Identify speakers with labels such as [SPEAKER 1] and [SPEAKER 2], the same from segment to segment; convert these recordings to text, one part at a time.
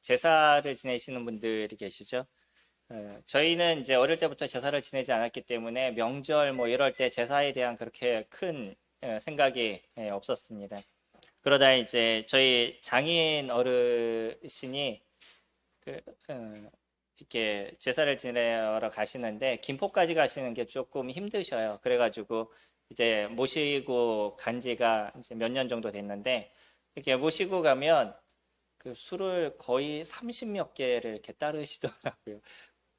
[SPEAKER 1] 제사를 지내시는 분들이 계시죠? 저희는 이제 어릴 때부터 제사를 지내지 않았기 때문에 명절 뭐 이럴 때 제사에 대한 그렇게 큰 생각이 없었습니다. 그러다 이제 저희 장인 어르신이 그, 어, 이렇게 제사를 지내러 가시는데 김포까지 가시는 게 조금 힘드셔요. 그래가지고 이제 모시고 간 지가 이제 몇 년 정도 됐는데 이렇게 모시고 가면 그 술을 거의 30몇 개를 이렇게 따르시더라고요.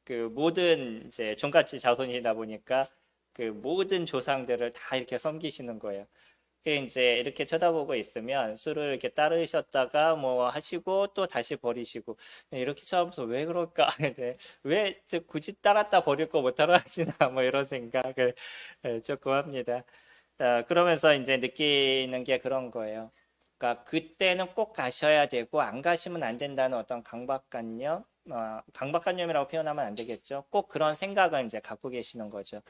[SPEAKER 1] 그 모든 이제 종갓집 자손이다 보니까 그 모든 조상들을 다 이렇게 섬기시는 거예요. 그 이제 이렇게 쳐다보고 있으면 술을 이렇게 따르셨다가 뭐 하시고 또 다시 버리시고 이렇게 쳐다보면서 왜 그럴까? 이제 왜 굳이 따랐다 버릴 거 못하러 하시나 뭐 이런 생각을 조금 합니다. 그러면서 이제 느끼는 게 그런 거예요. 그러니까 그때는 꼭 가셔야 되고 안 가시면 안 된다는 어떤 강박관념, 강박관념이라고 표현하면 안 되겠죠. 꼭 그런 생각을 이제 갖고 계시는 거죠.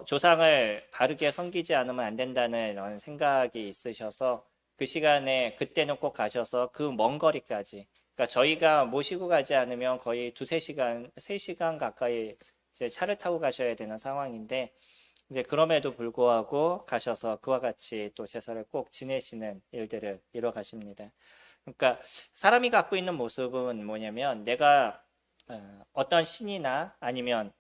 [SPEAKER 1] 조상을 바르게 섬기지 않으면 안 된다는 이런 생각이 있으셔서 그 시간에 그때는 꼭 가셔서 그 먼 거리까지. 그러니까 저희가 모시고 가지 않으면 거의 두세 시간, 세 시간 가까이 이제 차를 타고 가셔야 되는 상황인데 이제 그럼에도 불구하고 가셔서 그와 같이 또 제사를 꼭 지내시는 일들을 이뤄 가십니다. 그러니까 사람이 갖고 있는 모습은 뭐냐면 내가 어떤 신이나 아니면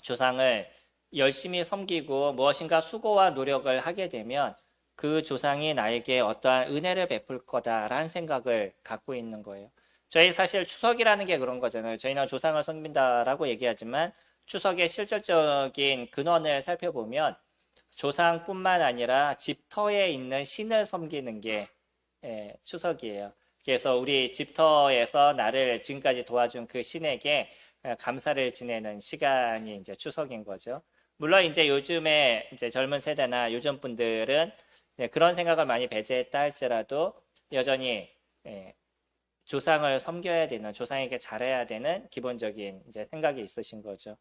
[SPEAKER 1] 조상을 열심히 섬기고 무엇인가 수고와 노력을 하게 되면 그 조상이 나에게 어떠한 은혜를 베풀 거다라는 생각을 갖고 있는 거예요. 저희 사실 추석이라는 게 그런 거잖아요. 저희는 조상을 섬긴다라고 얘기하지만 추석의 실질적인 근원을 살펴보면 조상뿐만 아니라 집터에 있는 신을 섬기는 게 추석이에요. 그래서 우리 집터에서 나를 지금까지 도와준 그 신에게 감사를 지내는 시간이 이제 추석인 거죠. 물론 이제 요즘에 이제 젊은 세대나 요즘 분들은 그런 생각을 많이 배제했다 할지라도 여전히 조상을 섬겨야 되는, 조상에게 잘해야 되는 기본적인 이제 생각이 있으신 거죠.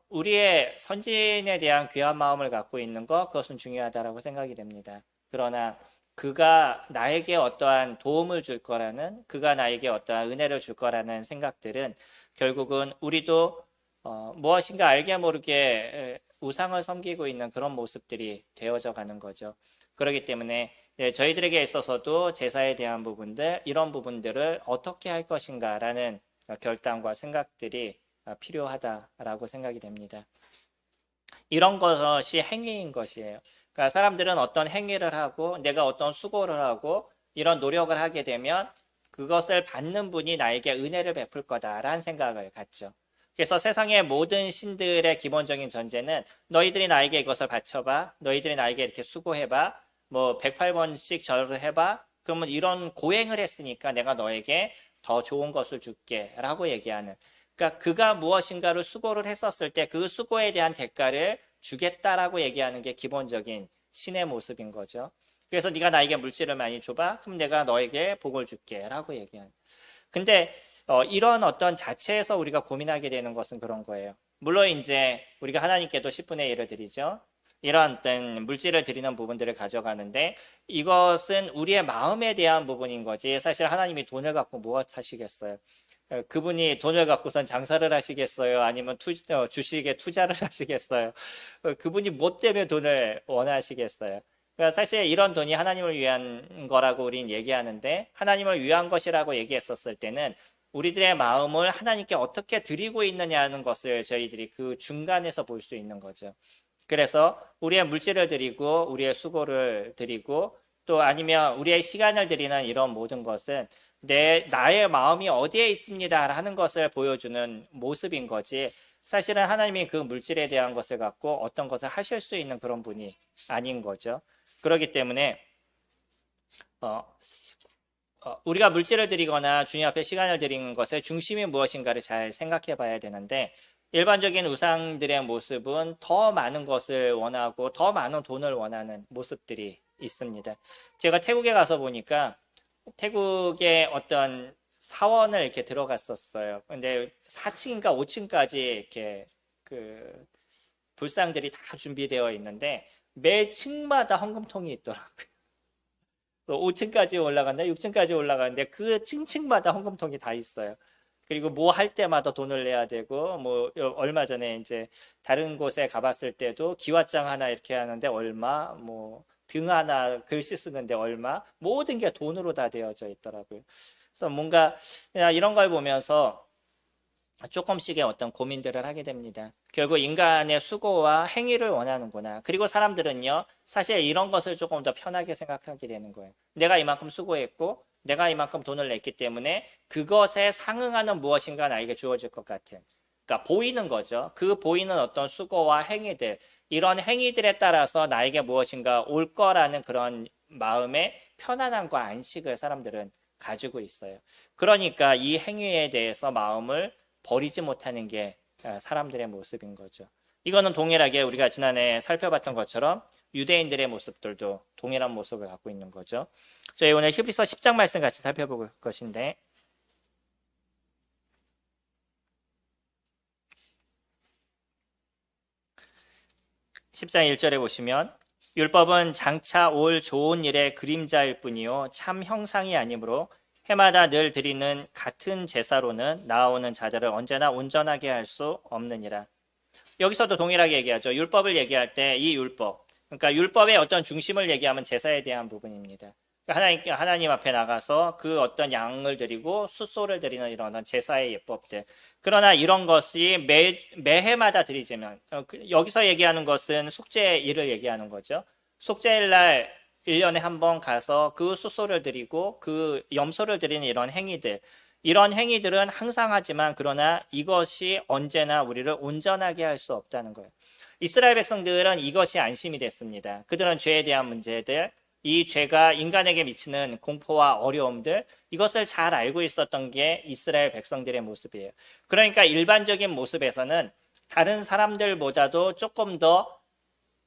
[SPEAKER 1] 우리의 선진에 대한 귀한 마음을 갖고 있는 것, 그것은 중요하다라고 생각이 됩니다. 그러나 그가 나에게 어떠한 도움을 줄 거라는, 그가 나에게 어떠한 은혜를 줄 거라는 생각들은 결국은 우리도 무엇인가 알게 모르게 우상을 섬기고 있는 그런 모습들이 되어져 가는 거죠. 그렇기 때문에 저희들에게 있어서도 제사에 대한 부분들, 이런 부분들을 어떻게 할 것인가라는 결단과 생각들이 필요하다라고 생각이 됩니다. 이런 것이 행위인 것이에요. 그러니까 사람들은 어떤 행위를 하고 내가 어떤 수고를 하고 이런 노력을 하게 되면 그것을 받는 분이 나에게 은혜를 베풀 거다라는 생각을 갖죠. 그래서 세상의 모든 신들의 기본적인 전제는 너희들이 나에게 이것을 바쳐봐. 너희들이 나에게 이렇게 수고해봐. 뭐 108번씩 절을 해봐. 그러면 이런 고행을 했으니까 내가 너에게 더 좋은 것을 줄게 라고 얘기하는, 그러니까 그가 무엇인가를 수고를 했었을 때 그 수고에 대한 대가를 주겠다라고 얘기하는 게 기본적인 신의 모습인 거죠. 그래서 네가 나에게 물질을 많이 줘봐. 그럼 내가 너에게 복을 줄게 라고 얘기하는. 근데 이런 어떤 자체에서 우리가 고민하게 되는 것은 그런 거예요. 물론 이제 우리가 하나님께도 10분의 1을 드리죠. 이런 어떤 물질을 드리는 부분들을 가져가는데 이것은 우리의 마음에 대한 부분인 거지. 사실 하나님이 돈을 갖고 무엇 하시겠어요? 그분이 돈을 갖고선 장사를 하시겠어요? 아니면 주식에 투자를 하시겠어요? 그분이 뭐 때문에 돈을 원하시겠어요? 그러니까 사실 이런 돈이 하나님을 위한 거라고 우리는 얘기하는데 하나님을 위한 것이라고 얘기했었을 때는 우리들의 마음을 하나님께 어떻게 드리고 있느냐는 것을 저희들이 그 중간에서 볼 수 있는 거죠. 그래서 우리의 물질을 드리고 우리의 수고를 드리고 또 아니면 우리의 시간을 드리는 이런 모든 것은 나의 마음이 어디에 있습니다 하는 것을 보여주는 모습인 거지, 사실은 하나님이 그 물질에 대한 것을 갖고 어떤 것을 하실 수 있는 그런 분이 아닌 거죠. 그렇기 때문에 어, 우리가 물질을 드리거나 주님 앞에 시간을 드리는 것의 중심이 무엇인가를 잘 생각해 봐야 되는데 일반적인 우상들의 모습은 더 많은 것을 원하고 더 많은 돈을 원하는 모습들이 있습니다. 제가 태국에 가서 보니까 태국의 어떤 사원을 이렇게 들어갔었어요. 근데 4층인가 5층까지 이렇게 그 불상들이 다 준비되어 있는데 매 층마다 헌금통이 있더라고요. 5층까지 올라간다, 6층까지 올라가는데 그 층층마다 헌금통이 다 있어요. 그리고 뭐 할 때마다 돈을 내야 되고, 뭐 얼마 전에 이제 다른 곳에 가봤을 때도 기와장 하나 이렇게 하는데 얼마, 뭐 등 하나 글씨 쓰는데 얼마, 모든 게 돈으로 다 되어져 있더라고요. 그래서 뭔가 그냥 이런 걸 보면서 조금씩의 어떤 고민들을 하게 됩니다. 결국 인간의 수고와 행위를 원하는구나. 그리고 사람들은요, 사실 이런 것을 조금 더 편하게 생각하게 되는 거예요. 내가 이만큼 수고했고, 내가 이만큼 돈을 냈기 때문에 그것에 상응하는 무엇인가 나에게 주어질 것 같은. 그러니까 보이는 거죠. 그 보이는 어떤 수고와 행위들, 이런 행위들에 따라서 나에게 무엇인가 올 거라는 그런 마음의 편안함과 안식을 사람들은 가지고 있어요. 그러니까 이 행위에 대해서 마음을 버리지 못하는 게 사람들의 모습인 거죠. 이거는 동일하게 우리가 지난해 살펴봤던 것처럼 유대인들의 모습들도 동일한 모습을 갖고 있는 거죠. 저희 오늘 히브리서 10장 말씀 같이 살펴볼 것인데, 10장 1절에 보시면 율법은 장차 올 좋은 일의 그림자일 뿐이요 참 형상이 아니므로 해마다 늘 드리는 같은 제사로는 나아오는 자들을 언제나 온전하게 할 수 없느니라. 여기서도 동일하게 얘기하죠. 율법을 얘기할 때 이 율법, 그러니까 율법의 어떤 중심을 얘기하면 제사에 대한 부분입니다. 하나님 앞에 나가서 그 어떤 양을 드리고 숫소를 드리는 이런 제사의 예법들. 그러나 이런 것이 매해마다 드리지만, 여기서 얘기하는 것은 속죄일을 얘기하는 거죠. 속죄일 날 1년에 한 번 가서 그 숫소를 드리고 그 염소를 드리는 이런 행위들, 이런 행위들은 항상 하지만 그러나 이것이 언제나 우리를 온전하게 할 수 없다는 거예요. 이스라엘 백성들은 이것이 안심이 됐습니다. 그들은 죄에 대한 문제들, 이 죄가 인간에게 미치는 공포와 어려움들, 이것을 잘 알고 있었던 게 이스라엘 백성들의 모습이에요. 그러니까 일반적인 모습에서는 다른 사람들보다도 조금 더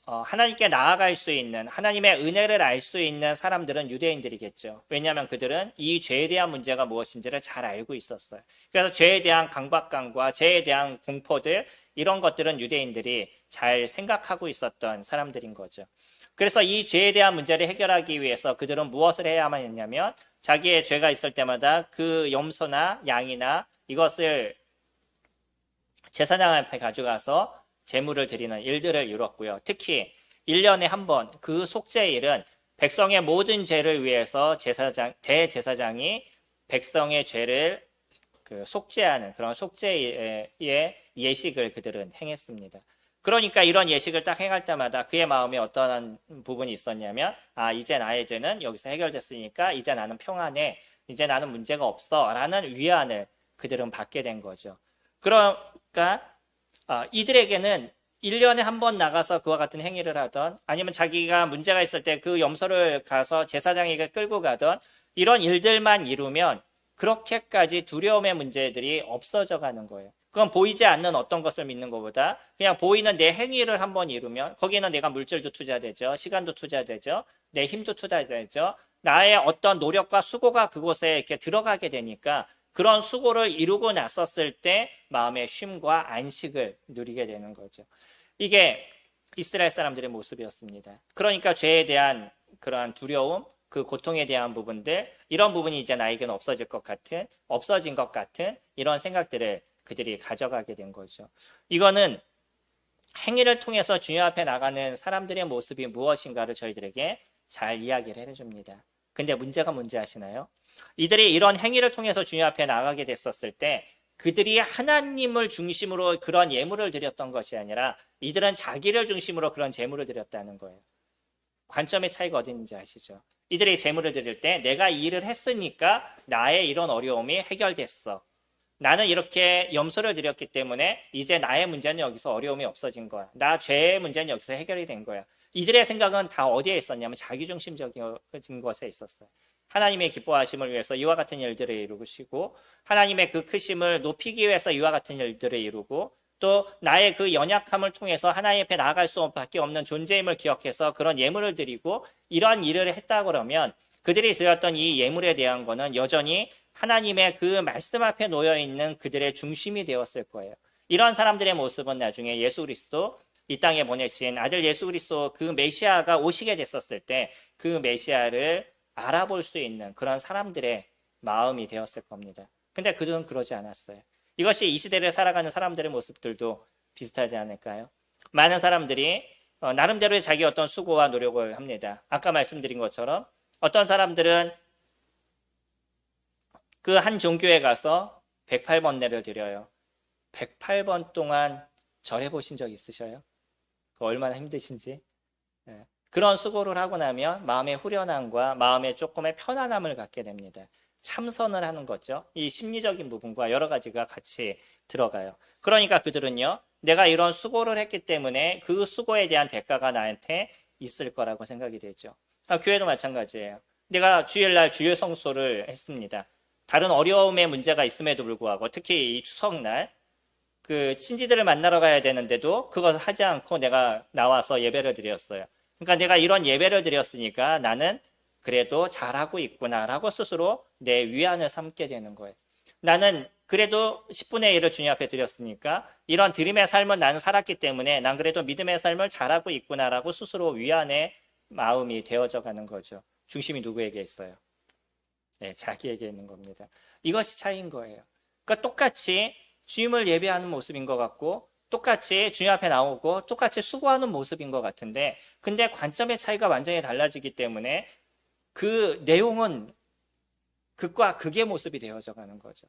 [SPEAKER 1] 하나님께 나아갈 수 있는, 하나님의 은혜를 알 수 있는 사람들은 유대인들이겠죠. 왜냐하면 그들은 이 죄에 대한 문제가 무엇인지를 잘 알고 있었어요. 그래서 죄에 대한 강박감과 죄에 대한 공포들, 이런 것들은 유대인들이 잘 생각하고 있었던 사람들인 거죠. 그래서 이 죄에 대한 문제를 해결하기 위해서 그들은 무엇을 해야만 했냐면 자기의 죄가 있을 때마다 그 염소나 양이나 이것을 제사장 앞에 가져가서 제물을 드리는 일들을 이뤘고요. 특히 1년에 한 번 그 속죄일은 백성의 모든 죄를 위해서 대제사장이 백성의 죄를 속죄하는 그런 속죄의 예식을 그들은 행했습니다. 그러니까 이런 예식을 딱 행할 때마다 그의 마음에 어떠한 부분이 있었냐면, 이제 나의 죄는 여기서 해결됐으니까 이제 나는 평안해, 이제 나는 문제가 없어 라는 위안을 그들은 받게 된 거죠. 그러니까 이들에게는 1년에 한 번 나가서 그와 같은 행위를 하던, 아니면 자기가 문제가 있을 때 그 염소를 가서 제사장에게 끌고 가던, 이런 일들만 이루면 그렇게까지 두려움의 문제들이 없어져 가는 거예요. 그건 보이지 않는 어떤 것을 믿는 것보다 그냥 보이는 내 행위를 한번 이루면 거기에는 내가 물질도 투자되죠. 시간도 투자되죠. 내 힘도 투자되죠. 나의 어떤 노력과 수고가 그곳에 이렇게 들어가게 되니까 그런 수고를 이루고 났었을 때 마음의 쉼과 안식을 누리게 되는 거죠. 이게 이스라엘 사람들의 모습이었습니다. 그러니까 죄에 대한 그러한 두려움, 그 고통에 대한 부분들, 이런 부분이 이제 나에게는 없어진 것 같은 이런 생각들을 그들이 가져가게 된 거죠. 이거는 행위를 통해서 주님 앞에 나가는 사람들의 모습이 무엇인가를 저희들에게 잘 이야기를 해줍니다. 근데 문제가 뭔지 아시나요? 이들이 이런 행위를 통해서 주님 앞에 나가게 됐었을 때 그들이 하나님을 중심으로 그런 예물을 드렸던 것이 아니라 이들은 자기를 중심으로 그런 제물을 드렸다는 거예요. 관점의 차이가 어디 있는지 아시죠? 이들이 제물을 드릴 때 내가 이 일을 했으니까 나의 이런 어려움이 해결됐어. 나는 이렇게 염소를 드렸기 때문에 이제 나의 문제는 여기서 어려움이 없어진 거야. 나 죄의 문제는 여기서 해결이 된 거야. 이들의 생각은 다 어디에 있었냐면 자기중심적인 것에 있었어요. 하나님의 기뻐하심을 위해서 이와 같은 일들을 이루시고 하나님의 그 크심을 높이기 위해서 이와 같은 일들을 이루고 또 나의 그 연약함을 통해서 하나님 앞에 나아갈 수밖에 없는 존재임을 기억해서 그런 예물을 드리고 이런 일을 했다 그러면 그들이 드렸던 이 예물에 대한 거는 여전히 하나님의 그 말씀 앞에 놓여있는 그들의 중심이 되었을 거예요. 이런 사람들의 모습은 나중에 예수 그리스도 이 땅에 보내신 아들 예수 그리스도 그 메시아가 오시게 됐었을 때 그 메시아를 알아볼 수 있는 그런 사람들의 마음이 되었을 겁니다. 근데 그들은 그러지 않았어요. 이것이 이 시대를 살아가는 사람들의 모습들도 비슷하지 않을까요? 많은 사람들이 나름대로의 자기 어떤 수고와 노력을 합니다. 아까 말씀드린 것처럼 어떤 사람들은 그 한 종교에 가서 108번뇌를 드려요. 108번 동안 절해 보신 적 있으셔요? 그 얼마나 힘드신지. 예. 그런 수고를 하고 나면 마음의 후련함과 마음의 조금의 편안함을 갖게 됩니다. 참선을 하는 거죠. 이 심리적인 부분과 여러 가지가 같이 들어가요. 그러니까 그들은요, 내가 이런 수고를 했기 때문에 그 수고에 대한 대가가 나한테 있을 거라고 생각이 되죠. 교회도 마찬가지예요. 내가 주일날 주일 성수를 했습니다. 다른 어려움의 문제가 있음에도 불구하고 특히 이 추석날 그 친지들을 만나러 가야 되는데도 그것을 하지 않고 내가 나와서 예배를 드렸어요. 그러니까 내가 이런 예배를 드렸으니까 나는 그래도 잘하고 있구나라고 스스로 내 위안을 삼게 되는 거예요. 나는 그래도 10분의 1을 주님 앞에 드렸으니까 이런 드림의 삶을 나는 살았기 때문에 난 그래도 믿음의 삶을 잘하고 있구나라고 스스로 위안의 마음이 되어져 가는 거죠. 중심이 누구에게 있어요? 네, 자기에게 있는 겁니다. 이것이 차이인 거예요. 그러니까 똑같이 주님을 예배하는 모습인 것 같고 똑같이 주님 앞에 나오고 똑같이 수고하는 모습인 것 같은데 근데 관점의 차이가 완전히 달라지기 때문에 그 내용은 극과 극의 모습이 되어져 가는 거죠.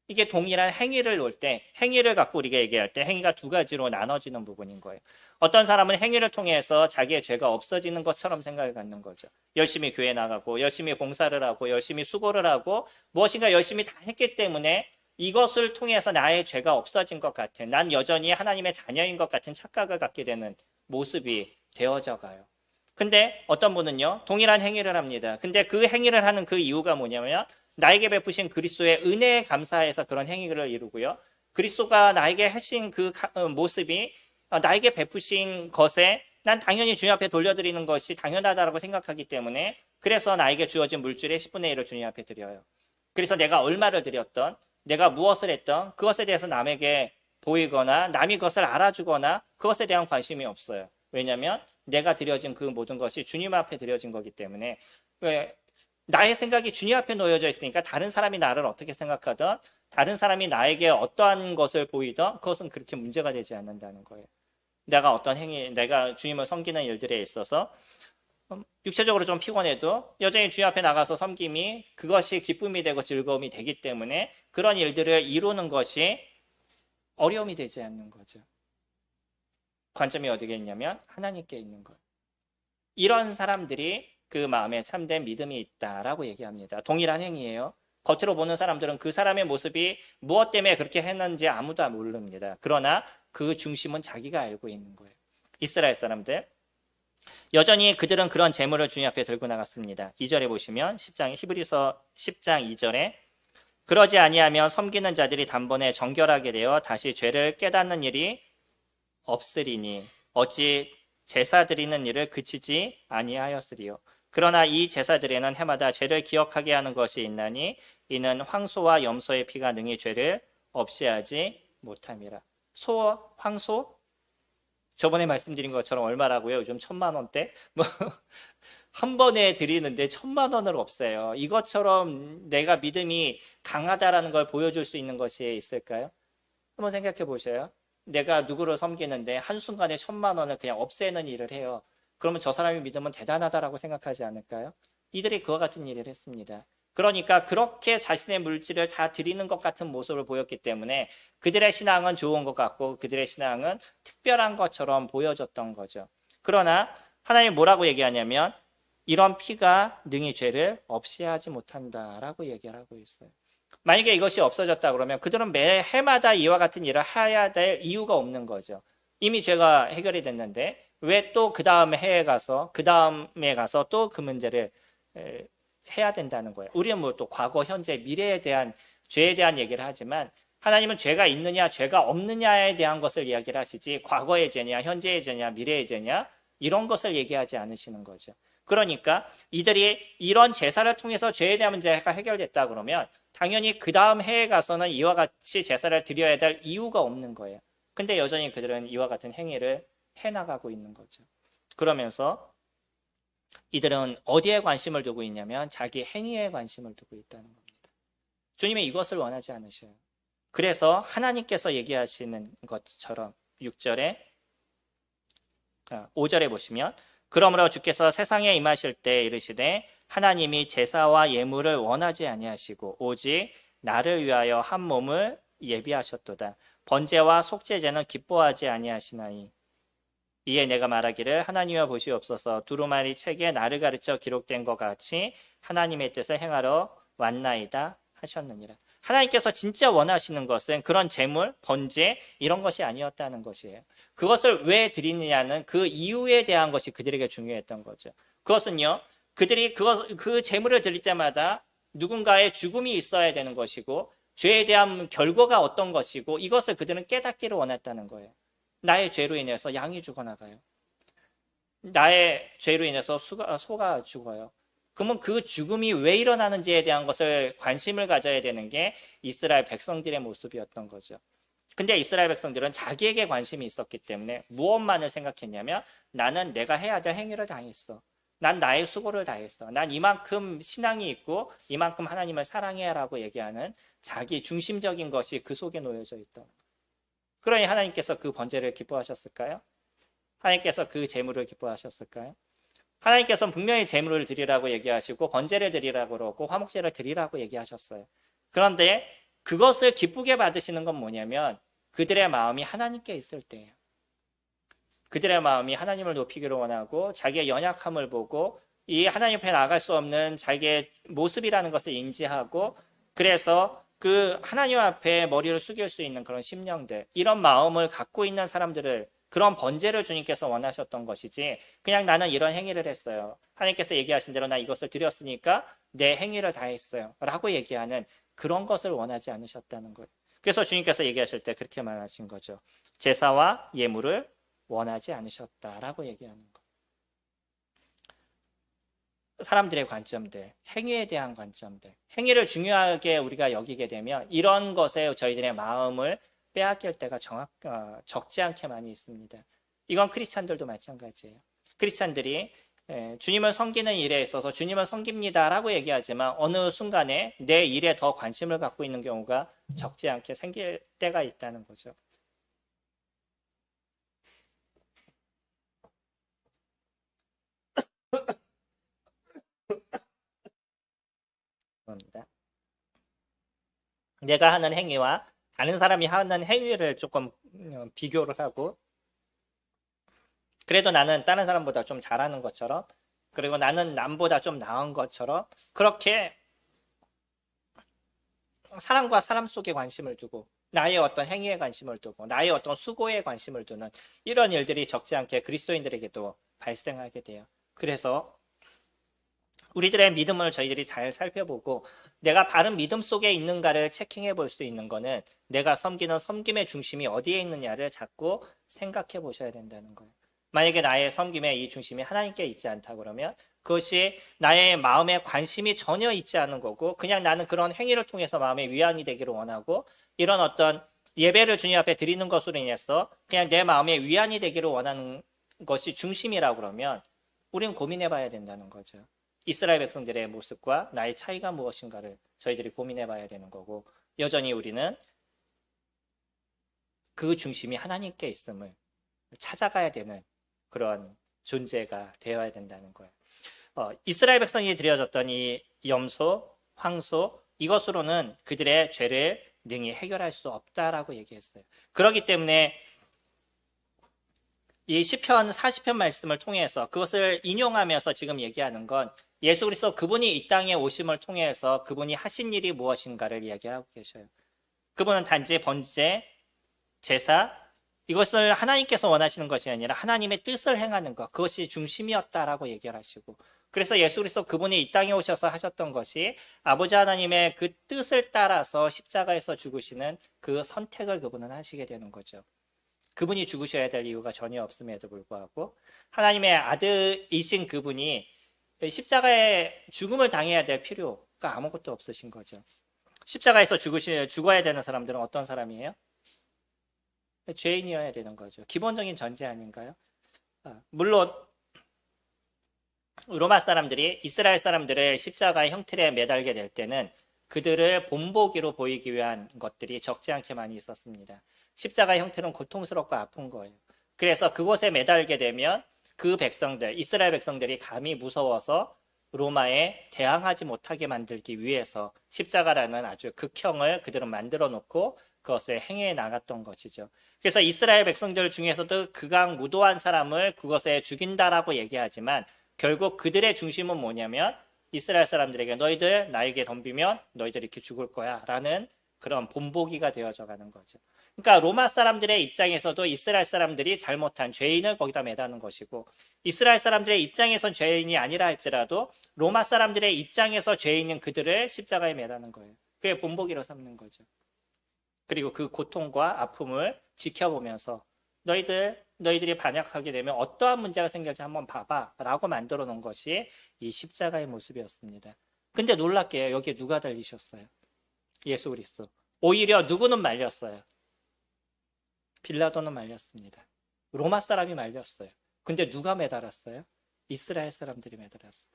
[SPEAKER 1] 이게 동일한 행위를 놓을 때 행위를 갖고 우리가 얘기할 때 행위가 두 가지로 나눠지는 부분인 거예요. 어떤 사람은 행위를 통해서 자기의 죄가 없어지는 것처럼 생각을 갖는 거죠. 열심히 교회 나가고 열심히 봉사를 하고 열심히 수고를 하고 무엇인가 열심히 다 했기 때문에 이것을 통해서 나의 죄가 없어진 것 같은 난 여전히 하나님의 자녀인 것 같은 착각을 갖게 되는 모습이 되어져 가요. 근데 어떤 분은요 동일한 행위를 합니다. 근데 그 행위를 하는 그 이유가 뭐냐면 나에게 베푸신 그리스도의 은혜에 감사해서 그런 행위를 이루고요. 그리스도가 나에게 하신 그 모습이 나에게 베푸신 것에 난 당연히 주님 앞에 돌려드리는 것이 당연하다고 생각하기 때문에 그래서 나에게 주어진 물질의 10분의 1을 주님 앞에 드려요. 그래서 내가 얼마를 드렸던 내가 무엇을 했던 그것에 대해서 남에게 보이거나 남이 그것을 알아주거나 그것에 대한 관심이 없어요. 왜냐하면 내가 드려진 그 모든 것이 주님 앞에 드려진 거기 때문에 나의 생각이 주님 앞에 놓여져 있으니까 다른 사람이 나를 어떻게 생각하든 다른 사람이 나에게 어떠한 것을 보이든 그것은 그렇게 문제가 되지 않는다는 거예요. 내가 어떤 행위, 내가 주님을 섬기는 일들에 있어서 육체적으로 좀 피곤해도 여전히 주님 앞에 나가서 섬김이 그것이 기쁨이 되고 즐거움이 되기 때문에 그런 일들을 이루는 것이 어려움이 되지 않는 거죠. 관점이 어디에 있냐면 하나님께 있는 거예요. 이런 사람들이 그 마음에 참된 믿음이 있다라고 얘기합니다. 동일한 행위예요. 겉으로 보는 사람들은 그 사람의 모습이 무엇 때문에 그렇게 했는지 아무도 모릅니다. 그러나 그 중심은 자기가 알고 있는 거예요. 이스라엘 사람들 여전히 그들은 그런 재물을 주님 앞에 들고 나갔습니다. 2절에 보시면 히브리서 10장 2절에 그러지 아니하면 섬기는 자들이 단번에 정결하게 되어 다시 죄를 깨닫는 일이 없으리니 어찌 제사 드리는 일을 그치지 아니하였으리요. 그러나 이 제사들에는 해마다 죄를 기억하게 하는 것이 있나니 이는 황소와 염소의 피가 능히 죄를 없이 하지 못함이라. 소, 황소? 저번에 말씀드린 것처럼 얼마라고요? 요즘 1,000만 원대? 한 번에 드리는데 1,000만 원을 없어요. 이것처럼 내가 믿음이 강하다라는 걸 보여줄 수 있는 것이 있을까요? 한번 생각해 보셔요. 내가 누구를 섬기는데 한순간에 1,000만 원을 그냥 없애는 일을 해요. 그러면 저 사람의 믿음은 대단하다라고 생각하지 않을까요? 이들이 그와 같은 일을 했습니다. 그러니까 그렇게 자신의 물질을 다 드리는 것 같은 모습을 보였기 때문에 그들의 신앙은 좋은 것 같고 그들의 신앙은 특별한 것처럼 보여졌던 거죠. 그러나 하나님 뭐라고 얘기하냐면 이런 피가 능히 죄를 없이 하지 못한다라고 얘기를 하고 있어요. 만약에 이것이 없어졌다 그러면 그들은 매 해마다 이와 같은 일을 해야 될 이유가 없는 거죠. 이미 죄가 해결이 됐는데 왜 또 그 다음 해에 가서 그 다음에 가서 또 그 문제를 해야 된다는 거예요. 우리는 뭐 또 과거, 현재, 미래에 대한 죄에 대한 얘기를 하지만 하나님은 죄가 있느냐 죄가 없느냐에 대한 것을 이야기를 하시지 과거의 죄냐 현재의 죄냐 미래의 죄냐 이런 것을 얘기하지 않으시는 거죠. 그러니까 이들이 이런 제사를 통해서 죄에 대한 문제가 해결됐다 그러면 당연히 그 다음 해에 가서는 이와 같이 제사를 드려야 될 이유가 없는 거예요. 근데 여전히 그들은 이와 같은 행위를 해나가고 있는 거죠. 그러면서 이들은 어디에 관심을 두고 있냐면 자기 행위에 관심을 두고 있다는 겁니다. 주님이 이것을 원하지 않으셔요. 그래서 하나님께서 얘기하시는 것처럼 6절에 5절에 보시면 그러므로 주께서 세상에 임하실 때 이르시되 하나님이 제사와 예물을 원하지 아니하시고 오직 나를 위하여 한 몸을 예비하셨도다. 번제와 속죄제는 기뻐하지 아니하시나니 이에 내가 말하기를 하나님여 보시옵소서 두루마리 책에 나를 가르쳐 기록된 것 같이 하나님의 뜻을 행하러 왔나이다 하셨느니라. 하나님께서 진짜 원하시는 것은 그런 제물, 번제 이런 것이 아니었다는 것이에요. 그것을 왜 드리느냐는 그 이유에 대한 것이 그들에게 중요했던 거죠. 그것은요, 그들이 그 제물을 드릴 때마다 누군가의 죽음이 있어야 되는 것이고 죄에 대한 결과가 어떤 것이고 이것을 그들은 깨닫기를 원했다는 거예요. 나의 죄로 인해서 양이 죽어나가요. 나의 죄로 인해서 소가 죽어요. 그러면 그 죽음이 왜 일어나는지에 대한 것을 관심을 가져야 되는 게 이스라엘 백성들의 모습이었던 거죠. 근데 이스라엘 백성들은 자기에게 관심이 있었기 때문에 무엇만을 생각했냐면 나는 내가 해야 될 행위를 다 했어. 난 나의 수고를 다 했어. 난 이만큼 신앙이 있고 이만큼 하나님을 사랑해라고 얘기하는 자기 중심적인 것이 그 속에 놓여져 있다. 그러니 하나님께서 그 번제를 기뻐하셨을까요? 하나님께서 그 제물을 기뻐하셨을까요? 하나님께서는 분명히 제물을 드리라고 얘기하시고 번제를 드리라고 그러고 화목제를 드리라고 얘기하셨어요. 그런데 그것을 기쁘게 받으시는 건 뭐냐면 그들의 마음이 하나님께 있을 때예요. 그들의 마음이 하나님을 높이기를 원하고 자기의 연약함을 보고 이 하나님 앞에 나아갈 수 없는 자기의 모습이라는 것을 인지하고 그래서 그 하나님 앞에 머리를 숙일 수 있는 그런 심령들 이런 마음을 갖고 있는 사람들을 그런 번제를 주님께서 원하셨던 것이지 그냥 나는 이런 행위를 했어요. 하나님께서 얘기하신 대로 나 이것을 드렸으니까 내 행위를 다 했어요. 라고 얘기하는 그런 것을 원하지 않으셨다는 거예요. 그래서 주님께서 얘기하실 때 그렇게 말하신 거죠. 제사와 예물을 원하지 않으셨다라고 얘기하는 거. 사람들의 관점들, 행위에 대한 관점들, 행위를 중요하게 우리가 여기게 되면 이런 것에 저희들의 마음을 빼앗길 때가 적지 않게 많이 있습니다. 이건 크리스찬들도 마찬가지예요. 크리스찬들이 주님을 섬기는 일에 있어서 주님을 섬깁니다라고 얘기하지만 어느 순간에 내 일에 더 관심을 갖고 있는 경우가 적지 않게 생길 때가 있다는 거죠. 겁니다. 내가 하는 행위와 다른 사람이 하는 행위를 조금 비교를 하고 그래도 나는 다른 사람보다 좀 잘하는 것처럼 그리고 나는 남보다 좀 나은 것처럼 그렇게 사람과 사람 속에 관심을 두고 나의 어떤 행위에 관심을 두고 나의 어떤 수고에 관심을 두는 이런 일들이 적지 않게 그리스도인들에게도 발생하게 돼요. 그래서 우리들의 믿음을 저희들이 잘 살펴보고 내가 바른 믿음 속에 있는가를 체킹해 볼 수 있는 거는 내가 섬기는 섬김의 중심이 어디에 있느냐를 자꾸 생각해 보셔야 된다는 거예요. 만약에 나의 섬김의 이 중심이 하나님께 있지 않다 그러면 그것이 나의 마음에 관심이 전혀 있지 않은 거고 그냥 나는 그런 행위를 통해서 마음의 위안이 되기를 원하고 이런 어떤 예배를 주님 앞에 드리는 것으로 인해서 그냥 내 마음에 위안이 되기를 원하는 것이 중심이라고 그러면 우리는 고민해 봐야 된다는 거죠. 이스라엘 백성들의 모습과 나의 차이가 무엇인가를 저희들이 고민해 봐야 되는 거고 여전히 우리는 그 중심이 하나님께 있음을 찾아가야 되는 그런 존재가 되어야 된다는 거예요. 이스라엘 백성이 드려졌던 이 염소, 황소 이것으로는 그들의 죄를 능히 해결할 수 없다라고 얘기했어요. 그렇기 때문에 이 시편 40편 말씀을 통해서 그것을 인용하면서 지금 얘기하는 건 예수 그리스도 그분이 이 땅에 오심을 통해서 그분이 하신 일이 무엇인가를 이야기하고 계셔요. 그분은 단지 번제, 제사 이것을 하나님께서 원하시는 것이 아니라 하나님의 뜻을 행하는 것 그것이 중심이었다라고 얘기를 하시고 그래서 예수 그리스도 그분이 이 땅에 오셔서 하셨던 것이 아버지 하나님의 그 뜻을 따라서 십자가에서 죽으시는 그 선택을 그분은 하시게 되는 거죠. 그분이 죽으셔야 될 이유가 전혀 없음에도 불구하고 하나님의 아들이신 그분이 십자가에 죽음을 당해야 될 필요가 아무것도 없으신 거죠. 십자가에서 죽어야 되는 사람들은 어떤 사람이에요? 죄인이어야 되는 거죠. 기본적인 전제 아닌가요? 물론 로마 사람들이 이스라엘 사람들의 십자가의 형틀에 매달게 될 때는 그들을 본보기로 보이기 위한 것들이 적지 않게 많이 있었습니다. 십자가의 형틀은 고통스럽고 아픈 거예요. 그래서 그곳에 매달게 되면 그 백성들, 이스라엘 백성들이 감히 무서워서 로마에 대항하지 못하게 만들기 위해서 십자가라는 아주 극형을 그들은 만들어 놓고 그것을 행해 나갔던 것이죠. 그래서 이스라엘 백성들 중에서도 극악무도한 사람을 그것에 죽인다라고 얘기하지만 결국 그들의 중심은 뭐냐면 이스라엘 사람들에게 너희들 나에게 덤비면 너희들 이렇게 죽을 거야 라는 그런 본보기가 되어져 가는 거죠. 그러니까 로마 사람들의 입장에서도 이스라엘 사람들이 잘못한 죄인을 거기다 매다는 것이고 이스라엘 사람들의 입장에선 죄인이 아니라 할지라도 로마 사람들의 입장에서 죄인인 그들을 십자가에 매다는 거예요. 그게 본보기로 삼는 거죠. 그리고 그 고통과 아픔을 지켜보면서 너희들이 반역하게 되면 어떠한 문제가 생길지 한번 봐봐 라고 만들어 놓은 것이 이 십자가의 모습이었습니다. 근데 놀랍게 여기에 누가 달리셨어요? 예수 그리스도. 오히려 누구는 말렸어요? 빌라도는 말렸습니다. 로마 사람이 말렸어요. 근데 누가 매달았어요? 이스라엘 사람들이 매달았어요.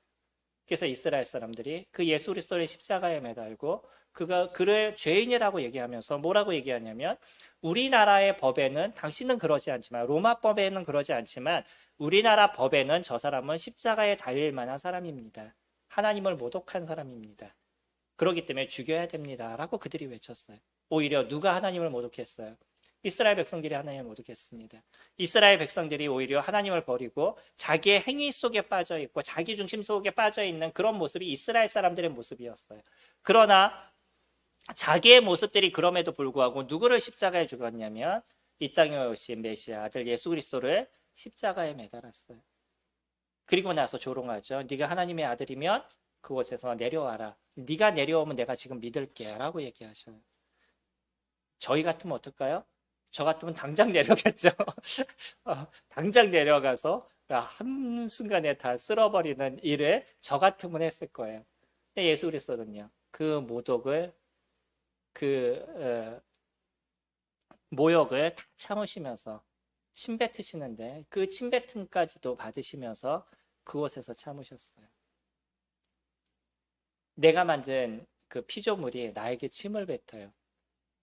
[SPEAKER 1] 그래서 이스라엘 사람들이 그 예수 그리스도를 십자가에 매달고 그를 죄인이라고 얘기하면서 뭐라고 얘기하냐면 우리나라의 법에는 당신은 그러지 않지만 로마 법에는 그러지 않지만 우리나라 법에는 저 사람은 십자가에 달릴 만한 사람입니다. 하나님을 모독한 사람입니다. 그렇기 때문에 죽여야 됩니다. 라고 그들이 외쳤어요. 오히려 누가 하나님을 모독했어요? 이스라엘 백성들이 하나님을 모독했습니다. 이스라엘 백성들이 오히려 하나님을 버리고 자기의 행위 속에 빠져 있고 자기 중심 속에 빠져 있는 그런 모습이 이스라엘 사람들의 모습이었어요. 그러나 자기의 모습들이 그럼에도 불구하고 누구를 십자가에 죽였냐면 이 땅에 오신 메시아 아들 예수 그리스도를 십자가에 매달았어요. 그리고 나서 조롱하죠. 네가 하나님의 아들이면 그곳에서 내려와라. 네가 내려오면 내가 지금 믿을게 라고 얘기하셔요. 저희 같으면 어떨까요? 저 같으면 당장 내려갔죠. 당장 내려가서 한순간에 다 쓸어버리는 일을 저 같으면 했을 거예요. 근데 예수 그리스도는요. 그 모독을 모욕을 다 참으시면서 침 뱉으시는데 그 침 뱉음까지도 받으시면서 그곳에서 참으셨어요. 내가 만든 그 피조물이 나에게 침을 뱉어요.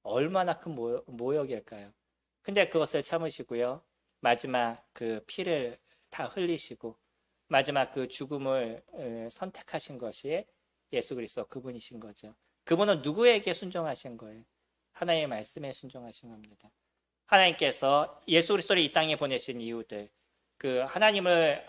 [SPEAKER 1] 얼마나 큰 모욕일까요? 근데 그것을 참으시고요. 마지막 그 피를 다 흘리시고 마지막 그 죽음을 선택하신 것이 예수 그리스도 그분이신 거죠. 그분은 누구에게 순종하신 거예요? 하나님의 말씀에 순종하신 겁니다. 하나님께서 예수 그리스도를 이 땅에 보내신 이유들, 그 하나님의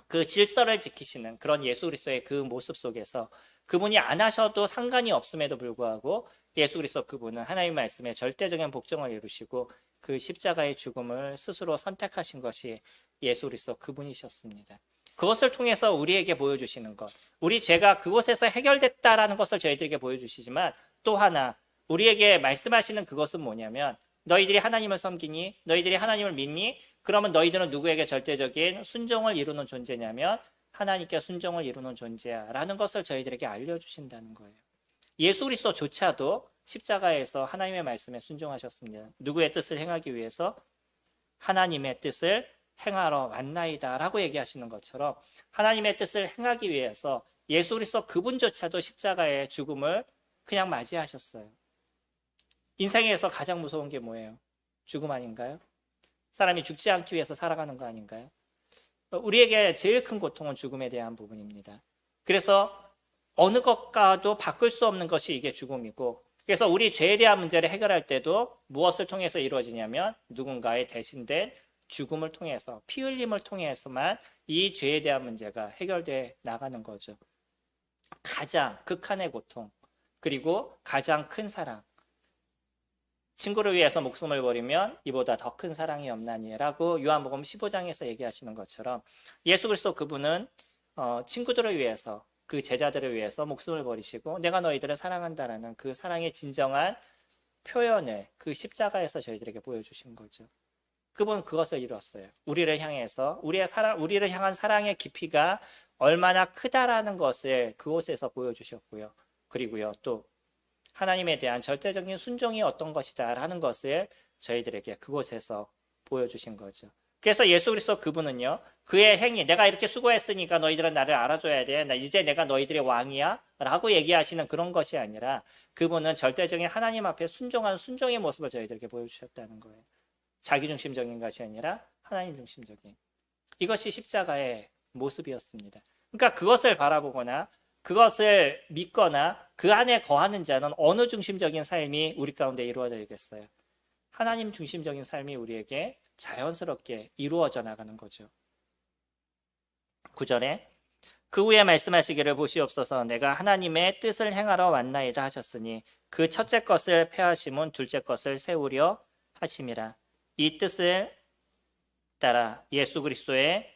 [SPEAKER 1] 그 질서를 지키시는 그런 예수 그리스도의 그 모습 속에서 그분이 안 하셔도 상관이 없음에도 불구하고 예수 그리스도 그분은 하나님의 말씀에 절대적인 복종을 이루시고 그 십자가의 죽음을 스스로 선택하신 것이 예수 그리스도 그분이셨습니다. 그것을 통해서 우리에게 보여주시는 것, 우리 죄가 그곳에서 해결됐다라는 것을 저희들에게 보여주시지만 또 하나 우리에게 말씀하시는 그것은 뭐냐면 너희들이 하나님을 섬기니? 너희들이 하나님을 믿니? 그러면 너희들은 누구에게 절대적인 순종을 이루는 존재냐면 하나님께 순종을 이루는 존재야 라는 것을 저희들에게 알려주신다는 거예요. 예수 그리스도조차도 십자가에서 하나님의 말씀에 순종하셨습니다. 누구의 뜻을 행하기 위해서? 하나님의 뜻을 행하러 왔나이다 라고 얘기하시는 것처럼 하나님의 뜻을 행하기 위해서 예수 그리스도 그분조차도 십자가의 죽음을 그냥 맞이하셨어요. 인생에서 가장 무서운 게 뭐예요? 죽음 아닌가요? 사람이 죽지 않기 위해서 살아가는 거 아닌가요? 우리에게 제일 큰 고통은 죽음에 대한 부분입니다. 그래서 어느 것과도 바꿀 수 없는 것이 이게 죽음이고 그래서 우리 죄에 대한 문제를 해결할 때도 무엇을 통해서 이루어지냐면 누군가의 대신된 죽음을 통해서 피 흘림을 통해서만 이 죄에 대한 문제가 해결돼 나가는 거죠. 가장 극한의 고통 그리고 가장 큰 사랑 친구를 위해서 목숨을 버리면 이보다 더 큰 사랑이 없나니라고 요한복음 15장에서 얘기하시는 것처럼 예수 그리스도 그분은 친구들을 위해서 그 제자들을 위해서 목숨을 버리시고 내가 너희들을 사랑한다라는 그 사랑의 진정한 표현을 그 십자가에서 저희들에게 보여주신 거죠. 그분은 그것을 이뤘어요. 우리를 향해서 우리를 향한 사랑의 깊이가 얼마나 크다라는 것을 그곳에서 보여주셨고요. 그리고요 또 하나님에 대한 절대적인 순종이 어떤 것이다 라는 것을 저희들에게 그곳에서 보여주신 거죠. 그래서 예수 그리스도 그분은요, 그의 행위, 내가 이렇게 수고했으니까 너희들은 나를 알아줘야 돼. 이제 내가 너희들의 왕이야. 라고 얘기하시는 그런 것이 아니라 그분은 절대적인 하나님 앞에 순종하는 순종의 모습을 저희들에게 보여주셨다는 거예요. 자기중심적인 것이 아니라 하나님 중심적인. 이것이 십자가의 모습이었습니다. 그러니까 그것을 바라보거나 그것을 믿거나 그 안에 거하는 자는 어느 중심적인 삶이 우리 가운데 이루어져야겠어요? 하나님 중심적인 삶이 우리에게 자연스럽게 이루어져 나가는 거죠. 9절에 그 후에 말씀하시기를 보시옵소서 내가 하나님의 뜻을 행하러 왔나이다 하셨으니 그 첫째 것을 폐하심은 둘째 것을 세우려 하심이라. 이 뜻을 따라 예수 그리스도의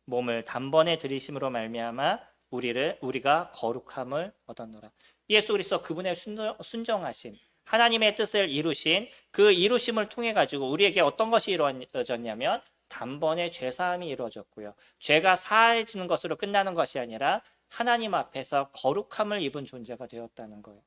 [SPEAKER 1] 몸을 단번에 들이심으로 말미암아 우리가 거룩함을 얻었노라. 예수 그리스도 그분의 순종하심, 하나님의 뜻을 이루신 그 이루심을 통해 가지고 우리에게 어떤 것이 이루어졌냐면 단번에 죄사함이 이루어졌고요. 죄가 사해지는 것으로 끝나는 것이 아니라 하나님 앞에서 거룩함을 입은 존재가 되었다는 거예요.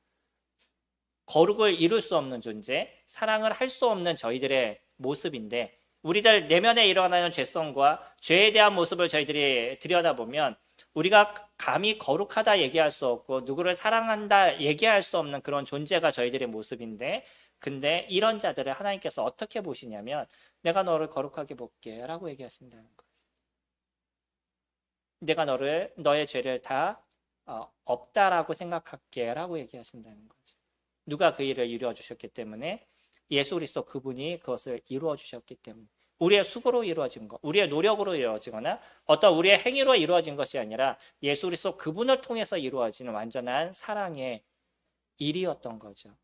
[SPEAKER 1] 거룩을 이룰 수 없는 존재, 사랑을 할 수 없는 저희들의 모습인데 우리들 내면에 일어나는 죄성과 죄에 대한 모습을 저희들이 들여다보면 우리가 감히 거룩하다 얘기할 수 없고 누구를 사랑한다 얘기할 수 없는 그런 존재가 저희들의 모습인데 근데 이런 자들을 하나님께서 어떻게 보시냐면 내가 너를 거룩하게 볼게 라고 얘기하신다는 거예요. 내가 너의 죄를 다 없다라고 생각할게 라고 얘기하신다는 거죠. 누가 그 일을 이루어 주셨기 때문에 예수 그리스도 그분이 그것을 이루어 주셨기 때문에 우리의 수고로 이루어진 것, 우리의 노력으로 이루어지거나 어떤 우리의 행위로 이루어진 것이 아니라 예수 그리스도 그분을 통해서 이루어지는 완전한 사랑의 일이었던 거죠.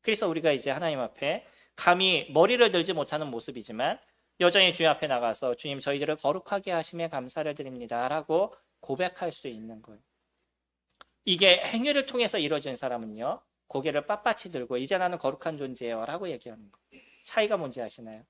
[SPEAKER 1] 그래서 우리가 이제 하나님 앞에 감히 머리를 들지 못하는 모습이지만 여전히 주님 앞에 나가서 주님 저희들을 거룩하게 하심에 감사를 드립니다 라고 고백할 수 있는 거예요. 이게 행위를 통해서 이루어진 사람은요 고개를 빳빳이 들고 이제 나는 거룩한 존재예요 라고 얘기하는 거예요. 차이가 뭔지 아시나요?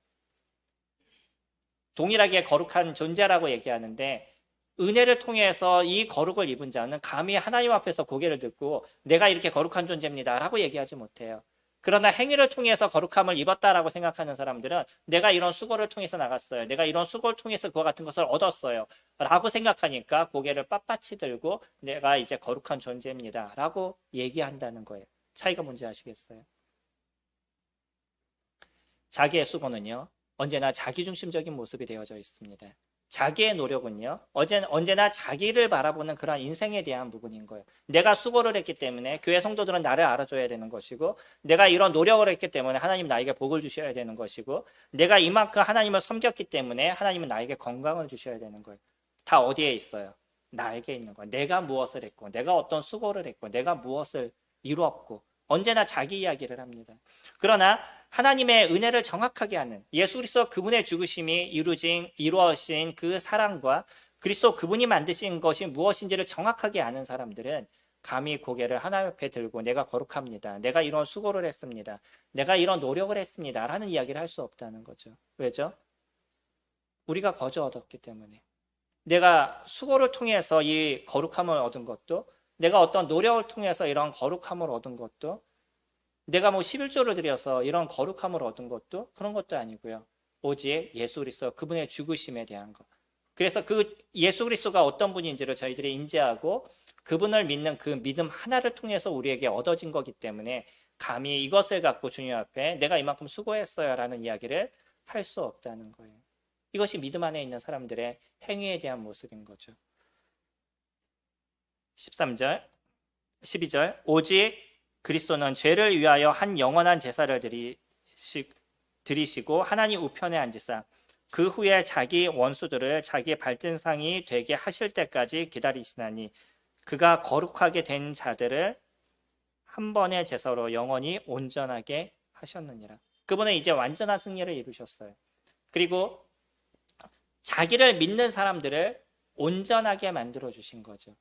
[SPEAKER 1] 동일하게 거룩한 존재라고 얘기하는데 은혜를 통해서 이 거룩을 입은 자는 감히 하나님 앞에서 고개를 들고 내가 이렇게 거룩한 존재입니다 라고 얘기하지 못해요. 그러나 행위를 통해서 거룩함을 입었다라고 생각하는 사람들은 내가 이런 수고를 통해서 나갔어요. 내가 이런 수고를 통해서 그와 같은 것을 얻었어요. 라고 생각하니까 고개를 빳빳이 들고 내가 이제 거룩한 존재입니다. 라고 얘기한다는 거예요. 차이가 뭔지 아시겠어요? 자기의 수고는요. 언제나 자기중심적인 모습이 되어져 있습니다. 자기의 노력은요. 언제나 자기를 바라보는 그런 인생에 대한 부분인 거예요. 내가 수고를 했기 때문에 교회 성도들은 나를 알아줘야 되는 것이고 내가 이런 노력을 했기 때문에 하나님 나에게 복을 주셔야 되는 것이고 내가 이만큼 하나님을 섬겼기 때문에 하나님은 나에게 건강을 주셔야 되는 거예요. 다 어디에 있어요? 나에게 있는 거예요. 내가 무엇을 했고 내가 어떤 수고를 했고 내가 무엇을 이루었고 언제나 자기 이야기를 합니다. 그러나 하나님의 은혜를 정확하게 하는 예수 그리스도 그분의 죽으심이 이루어진 그 사랑과 그리스도 그분이 만드신 것이 무엇인지를 정확하게 아는 사람들은 감히 고개를 하나님 앞에 들고 내가 거룩합니다. 내가 이런 수고를 했습니다. 내가 이런 노력을 했습니다. 라는 이야기를 할 수 없다는 거죠. 왜죠? 우리가 거저 얻었기 때문에. 내가 수고를 통해서 이 거룩함을 얻은 것도 내가 어떤 노력을 통해서 이런 거룩함을 얻은 것도 내가 11조를 드려서 이런 거룩함을 얻은 것도 그런 것도 아니고요. 오직 예수 그리스도 그분의 죽으심에 대한 것. 그래서 그 예수 그리스도가 어떤 분인지를 저희들이 인지하고 그분을 믿는 그 믿음 하나를 통해서 우리에게 얻어진 거기 때문에 감히 이것을 갖고 주님 앞에 내가 이만큼 수고했어요 라는 이야기를 할 수 없다는 거예요. 이것이 믿음 안에 있는 사람들의 행위에 대한 모습인 거죠. 13절, 12절 오직 그리스도는 죄를 위하여 한 영원한 제사를 드리시고 하나님 우편에 앉으사 그 후에 자기 원수들을 자기 발등상이 되게 하실 때까지 기다리시나니 그가 거룩하게 된 자들을 한 번의 제사로 영원히 온전하게 하셨느니라. 그분은 이제 완전한 승리를 이루셨어요. 그리고 자기를 믿는 사람들을 온전하게 만들어 주신 거죠.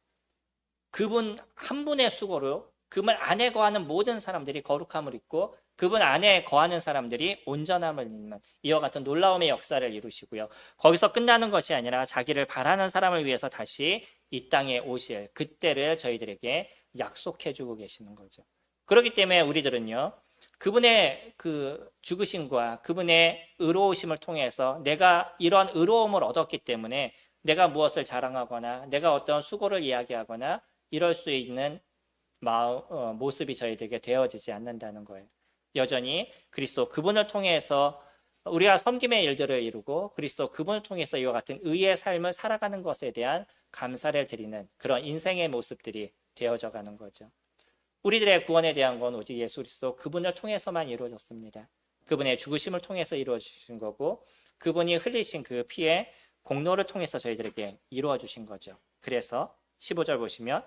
[SPEAKER 1] 그분 한 분의 수고로 그분 안에 거하는 모든 사람들이 거룩함을 입고 그분 안에 거하는 사람들이 온전함을 입는 이와 같은 놀라움의 역사를 이루시고요. 거기서 끝나는 것이 아니라 자기를 바라는 사람을 위해서 다시 이 땅에 오실 그때를 저희들에게 약속해 주고 계시는 거죠. 그렇기 때문에 우리들은요. 그분의 그 죽으심과 그분의 의로우심을 통해서 내가 이런 의로움을 얻었기 때문에 내가 무엇을 자랑하거나 내가 어떤 수고를 이야기하거나 이럴 수 있는 모습이 저희들에게 되어지지 않는다는 거예요. 여전히 그리스도 그분을 통해서 우리가 섬김의 일들을 이루고 그리스도 그분을 통해서 이와 같은 의의 삶을 살아가는 것에 대한 감사를 드리는 그런 인생의 모습들이 되어져 가는 거죠. 우리들의 구원에 대한 건 오직 예수 그리스도 그분을 통해서만 이루어졌습니다. 그분의 죽으심을 통해서 이루어지신 거고 그분이 흘리신 그 피의 공로를 통해서 저희들에게 이루어 주신 거죠. 그래서 15절 보시면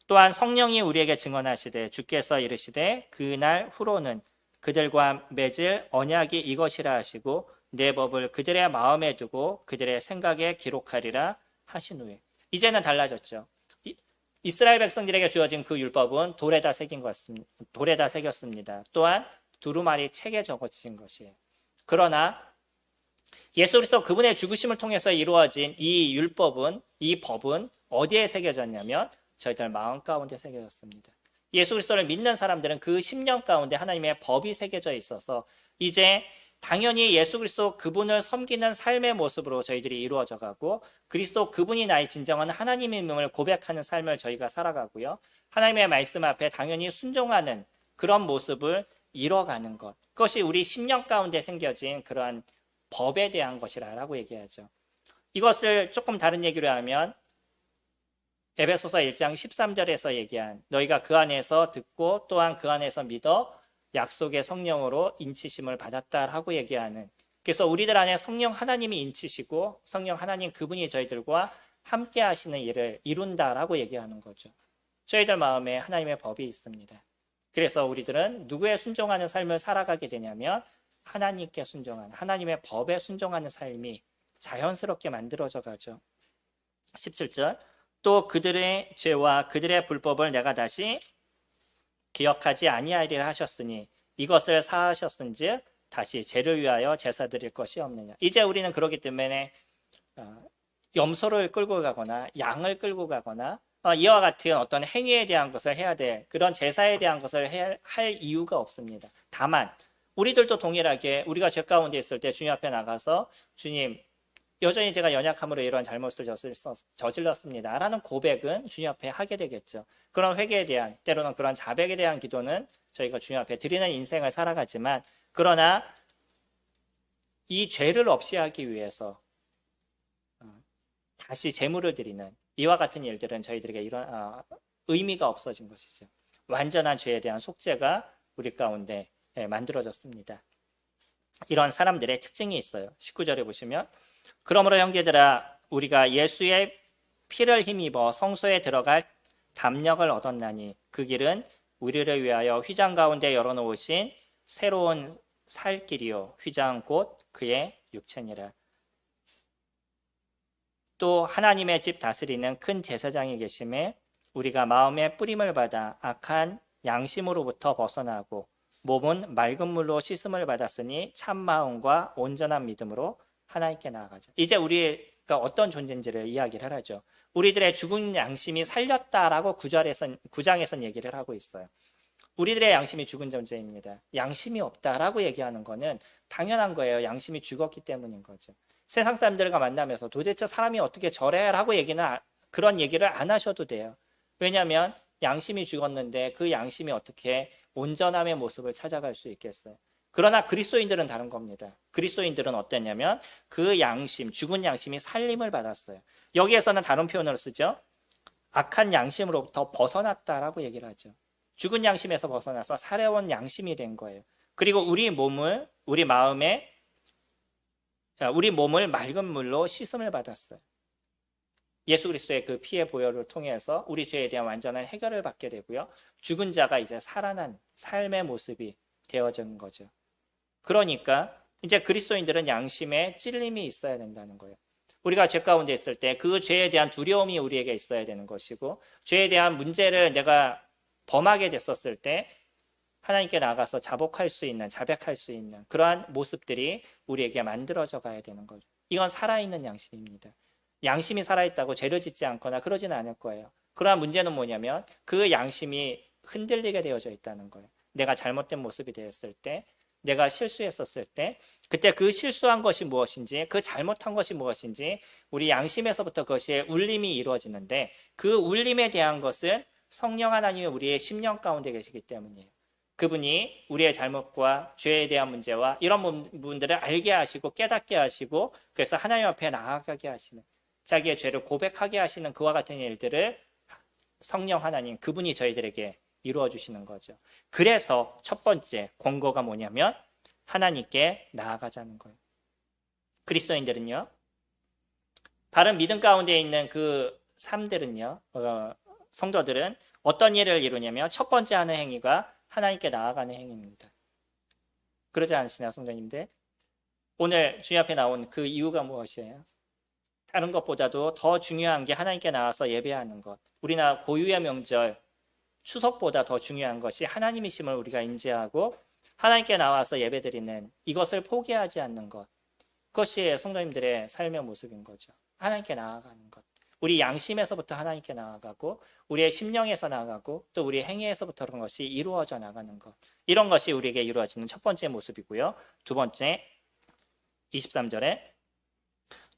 [SPEAKER 1] 또한 성령이 우리에게 증언하시되 주께서 이르시되 그날 후로는 그들과 맺을 언약이 이것이라 하시고 내 법을 그들의 마음에 두고 그들의 생각에 기록하리라 하신 후에 이제는 달라졌죠. 이스라엘 백성들에게 주어진 그 율법은 돌에다 새겼습니다. 또한 두루마리 책에 적어진 것이에요. 그러나 예수 그리스도 그분의 죽으심을 통해서 이루어진 이 율법은 이 법은 어디에 새겨졌냐면 저희들 마음 가운데 새겨졌습니다. 예수 그리스도를 믿는 사람들은 그 심령 가운데 하나님의 법이 새겨져 있어서 이제 당연히 예수 그리스도 그분을 섬기는 삶의 모습으로 저희들이 이루어져 가고 그리스도 그분이 나의 진정한 하나님임을 고백하는 삶을 저희가 살아가고요. 하나님의 말씀 앞에 당연히 순종하는 그런 모습을 이뤄가는 것. 그것이 우리 심령 가운데 생겨진 그러한 법에 대한 것이라고 얘기하죠. 이것을 조금 다른 얘기로 하면 에베소서 1장 13절에서 얘기한 너희가 그 안에서 듣고 또한 그 안에서 믿어 약속의 성령으로 인치심을 받았다라고 얘기하는 그래서 우리들 안에 성령 하나님이 인치시고 성령 하나님 그분이 저희들과 함께 하시는 일을 이룬다라고 얘기하는 거죠. 저희들 마음에 하나님의 법이 있습니다. 그래서 우리들은 누구에 순종하는 삶을 살아가게 되냐면 하나님께 순종하는 하나님의 법에 순종하는 삶이 자연스럽게 만들어져 가죠. 17절 또 그들의 죄와 그들의 불법을 내가 다시 기억하지 아니하리라 하셨으니 이것을 사하셨은즉 다시 죄를 위하여 제사 드릴 것이 없느냐. 이제 우리는 그렇기 때문에 염소를 끌고 가거나 양을 끌고 가거나 이와 같은 어떤 행위에 대한 것을 해야 될 그런 제사에 대한 것을 할 이유가 없습니다. 다만 우리들도 동일하게 우리가 죄 가운데 있을 때 주님 앞에 나가서 주님 여전히 제가 연약함으로 이런 잘못을 저질렀습니다 라는 고백은 주님 앞에 하게 되겠죠. 그런 회개에 대한 때로는 그런 자백에 대한 기도는 저희가 주님 앞에 드리는 인생을 살아가지만 그러나 이 죄를 없이 하기 위해서 다시 제물을 드리는 이와 같은 일들은 저희들에게 이런 의미가 없어진 것이죠. 완전한 죄에 대한 속죄가 우리 가운데 만들어졌습니다. 이런 사람들의 특징이 있어요. 19절에 보시면 그러므로 형제들아 우리가 예수의 피를 힘입어 성소에 들어갈 담력을 얻었나니 그 길은 우리를 위하여 휘장 가운데 열어놓으신 새로운 살 길이요 휘장 곧 그의 육체니라. 또 하나님의 집 다스리는 큰 제사장이 계심에 우리가 마음의 뿌림을 받아 악한 양심으로부터 벗어나고 몸은 맑은 물로 씻음을 받았으니 참 마음과 온전한 믿음으로 하나님께 나아가자. 이제 우리가 어떤 존재인지를 이야기를 하죠. 우리들의 죽은 양심이 살렸다라고 9장에선 얘기를 하고 있어요. 우리들의 양심이 죽은 존재입니다. 양심이 없다라고 얘기하는 거는 당연한 거예요. 양심이 죽었기 때문인 거죠. 세상 사람들과 만나면서 도대체 사람이 어떻게 저래라고 그런 얘기를 안 하셔도 돼요. 왜냐하면 양심이 죽었는데 그 양심이 어떻게 온전함의 모습을 찾아갈 수 있겠어요. 그러나 그리스도인들은 다른 겁니다. 그리스도인들은 어땠냐면 그 양심, 죽은 양심이 살림을 받았어요. 여기에서는 다른 표현으로 쓰죠. 악한 양심으로부터 벗어났다라고 얘기를 하죠. 죽은 양심에서 벗어나서 살아온 양심이 된 거예요. 그리고 우리 몸을 맑은 물로 씻음을 받았어요. 예수 그리스도의 그 피의 보혈을 통해서 우리 죄에 대한 완전한 해결을 받게 되고요. 죽은 자가 이제 살아난 삶의 모습이 되어진 거죠. 그러니까 이제 그리스도인들은 양심에 찔림이 있어야 된다는 거예요. 우리가 죄 가운데 있을 때 그 죄에 대한 두려움이 우리에게 있어야 되는 것이고 죄에 대한 문제를 내가 범하게 됐었을 때 하나님께 나가서 자백할 수 있는 그러한 모습들이 우리에게 만들어져 가야 되는 거죠. 이건 살아있는 양심입니다. 양심이 살아있다고 죄를 짓지 않거나 그러지는 않을 거예요. 그러한 문제는 뭐냐면 그 양심이 흔들리게 되어져 있다는 거예요. 내가 잘못된 모습이 되었을 때, 내가 실수했었을 때, 그때 그 실수한 것이 무엇인지, 그 잘못한 것이 무엇인지 우리 양심에서부터 그것이 울림이 이루어지는데, 그 울림에 대한 것은 성령 하나님이 우리의 심령 가운데 계시기 때문이에요. 그분이 우리의 잘못과 죄에 대한 문제와 이런 부분들을 알게 하시고 깨닫게 하시고, 그래서 하나님 앞에 나아가게 하시는, 자기의 죄를 고백하게 하시는 그와 같은 일들을 성령 하나님, 그분이 저희들에게 이루어 주시는 거죠. 그래서 첫 번째 권고가 뭐냐면 하나님께 나아가자는 거예요. 그리스도인들은요, 바른 믿음 가운데 있는 그 삶들은요, 성도들은 어떤 일을 이루냐면 첫 번째 하는 행위가 하나님께 나아가는 행위입니다. 그러지 않으시나요, 성도님들? 오늘 주님 앞에 나온 그 이유가 무엇이에요? 다른 것보다도 더 중요한 게 하나님께 나와서 예배하는 것. 우리나라 고유의 명절 추석보다 더 중요한 것이 하나님이심을 우리가 인지하고 하나님께 나와서 예배드리는 이것을 포기하지 않는 것. 그것이 성도님들의 삶의 모습인 거죠. 하나님께 나아가는 것. 우리 양심에서부터 하나님께 나아가고 우리의 심령에서 나아가고 또 우리의 행위에서부터 그런 것이 이루어져 나가는 것. 이런 것이 우리에게 이루어지는 첫 번째 모습이고요. 두 번째 23절에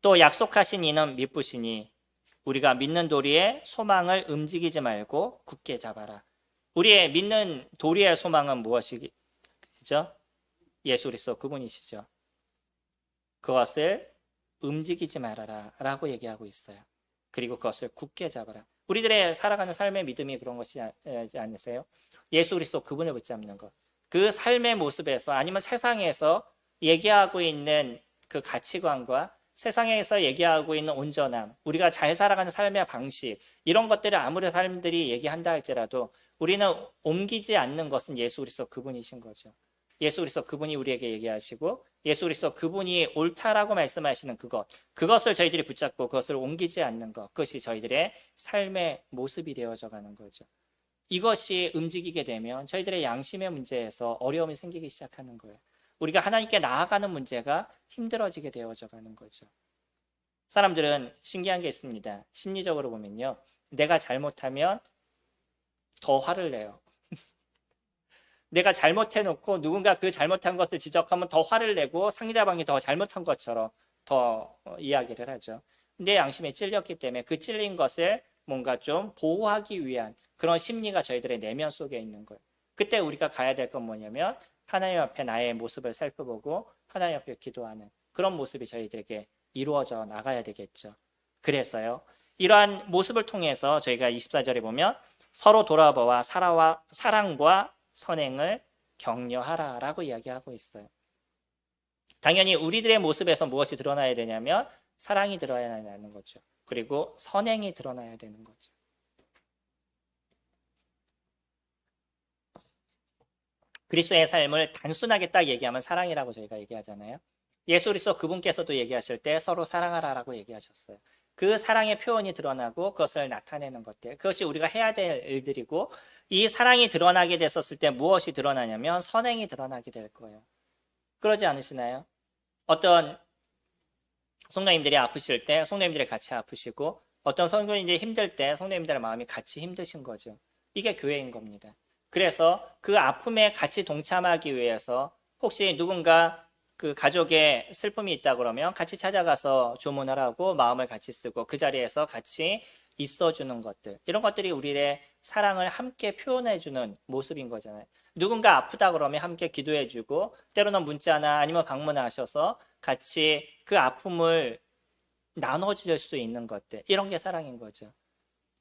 [SPEAKER 1] 또 약속하신 이는 미쁘시니 우리가 믿는 도리의 소망을 움직이지 말고 굳게 잡아라. 우리의 믿는 도리의 소망은 무엇이죠? 예수 그리스도 그분이시죠. 그것을 움직이지 말아라 라고 얘기하고 있어요. 그리고 그것을 굳게 잡아라. 우리들의 살아가는 삶의 믿음이 그런 것이지 않으세요? 예수 그리스도 그분을 붙잡는 것. 그 삶의 모습에서 아니면 세상에서 얘기하고 있는 그 가치관과 세상에서 얘기하고 있는 온전함, 우리가 잘 살아가는 삶의 방식, 이런 것들을 아무리 사람들이 얘기한다 할지라도 우리는 옮기지 않는 것은 예수 그리스도 그분이신 거죠. 예수 그리스도 그분이 우리에게 얘기하시고 예수 그리스도 그분이 옳다라고 말씀하시는 그것을 저희들이 붙잡고 그것을 옮기지 않는 것, 그것이 저희들의 삶의 모습이 되어져 가는 거죠. 이것이 움직이게 되면 저희들의 양심의 문제에서 어려움이 생기기 시작하는 거예요. 우리가 하나님께 나아가는 문제가 힘들어지게 되어져 가는 거죠. 사람들은 신기한 게 있습니다. 심리적으로 보면요, 내가 잘못하면 더 화를 내요. 내가 잘못해놓고 누군가 그 잘못한 것을 지적하면 더 화를 내고 상대방이 더 잘못한 것처럼 더 이야기를 하죠. 내 양심에 찔렸기 때문에 그 찔린 것을 뭔가 좀 보호하기 위한 그런 심리가 저희들의 내면 속에 있는 거예요. 그때 우리가 가야 될 건 뭐냐면 하나님 앞에 나의 모습을 살펴보고 하나님 앞에 기도하는 그런 모습이 저희들에게 이루어져 나가야 되겠죠. 그래서요, 이러한 모습을 통해서 저희가 24절에 보면 서로 돌아보아 사랑과 선행을 격려하라 라고 이야기하고 있어요. 당연히 우리들의 모습에서 무엇이 드러나야 되냐면 사랑이 드러나야 하는 거죠. 그리고 선행이 드러나야 되는 거죠. 그리스도의 삶을 단순하게 딱 얘기하면 사랑이라고 저희가 얘기하잖아요. 예수 그리스도 그분께서도 얘기하실 때 서로 사랑하라라고 얘기하셨어요. 그 사랑의 표현이 드러나고 그것을 나타내는 것들, 그것이 우리가 해야 될 일들이고, 이 사랑이 드러나게 됐었을 때 무엇이 드러나냐면 선행이 드러나게 될 거예요. 그러지 않으시나요? 어떤 성도님들이 아프실 때 성도님들이 같이 아프시고, 어떤 성도님들이 힘들 때 성도님들의 마음이 같이 힘드신 거죠. 이게 교회인 겁니다. 그래서 그 아픔에 같이 동참하기 위해서 혹시 누군가 그 가족의 슬픔이 있다 그러면 같이 찾아가서 조문을 하고 마음을 같이 쓰고 그 자리에서 같이 있어주는 것들, 이런 것들이 우리의 사랑을 함께 표현해주는 모습인 거잖아요. 누군가 아프다 그러면 함께 기도해주고 때로는 문자나 아니면 방문하셔서 같이 그 아픔을 나눠줄 수 있는 것들, 이런 게 사랑인 거죠.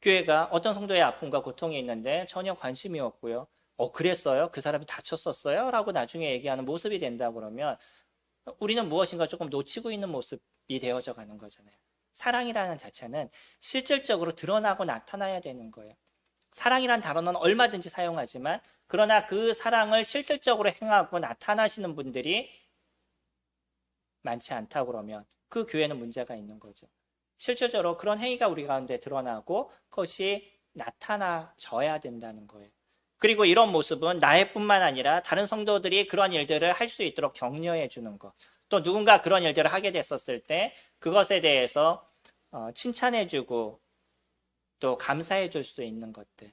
[SPEAKER 1] 교회가 어떤 성도의 아픔과 고통이 있는데 전혀 관심이 없고요. 그랬어요? 그 사람이 다쳤었어요? 라고 나중에 얘기하는 모습이 된다 그러면 우리는 무엇인가 조금 놓치고 있는 모습이 되어져 가는 거잖아요. 사랑이라는 자체는 실질적으로 드러나고 나타나야 되는 거예요. 사랑이란 단어는 얼마든지 사용하지만 그러나 그 사랑을 실질적으로 행하고 나타나시는 분들이 많지 않다 그러면 그 교회는 문제가 있는 거죠. 실질적으로 그런 행위가 우리 가운데 드러나고 그것이 나타나져야 된다는 거예요. 그리고 이런 모습은 나의 뿐만 아니라 다른 성도들이 그런 일들을 할 수 있도록 격려해 주는 것, 또 누군가 그런 일들을 하게 됐었을 때 그것에 대해서 칭찬해 주고 또 감사해 줄 수 있는 것들,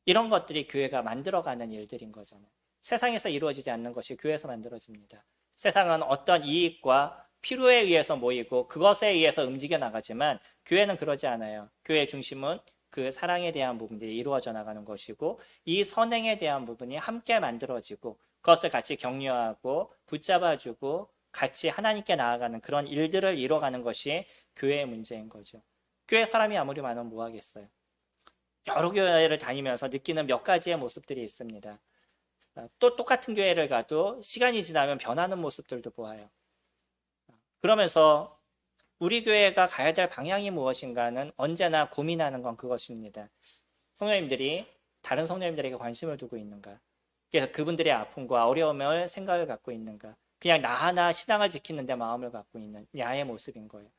[SPEAKER 1] 이런 것들이 교회가 만들어가는 일들인 거잖아요. 세상에서 이루어지지 않는 것이 교회에서 만들어집니다. 세상은 어떤 이익과 필요에 의해서 모이고 그것에 의해서 움직여 나가지만 교회는 그러지 않아요. 교회의 중심은 그 사랑에 대한 부분들이 이루어져 나가는 것이고 이 선행에 대한 부분이 함께 만들어지고 그것을 같이 격려하고 붙잡아주고 같이 하나님께 나아가는 그런 일들을 이뤄가는 것이 교회의 문제인 거죠. 교회 사람이 아무리 많으면 뭐 하겠어요. 여러 교회를 다니면서 느끼는 몇 가지의 모습들이 있습니다. 또 똑같은 교회를 가도 시간이 지나면 변하는 모습들도 보아요. 그러면서 우리 교회가 가야 될 방향이 무엇인가는 언제나 고민하는 건 그것입니다. 성도님들이 다른 성도님들에게 관심을 두고 있는가? 그래서 그분들의 아픔과 어려움을 생각을 갖고 있는가? 그냥 나 하나 신앙을 지키는 데 마음을 갖고 있는 야의 모습인 거예요.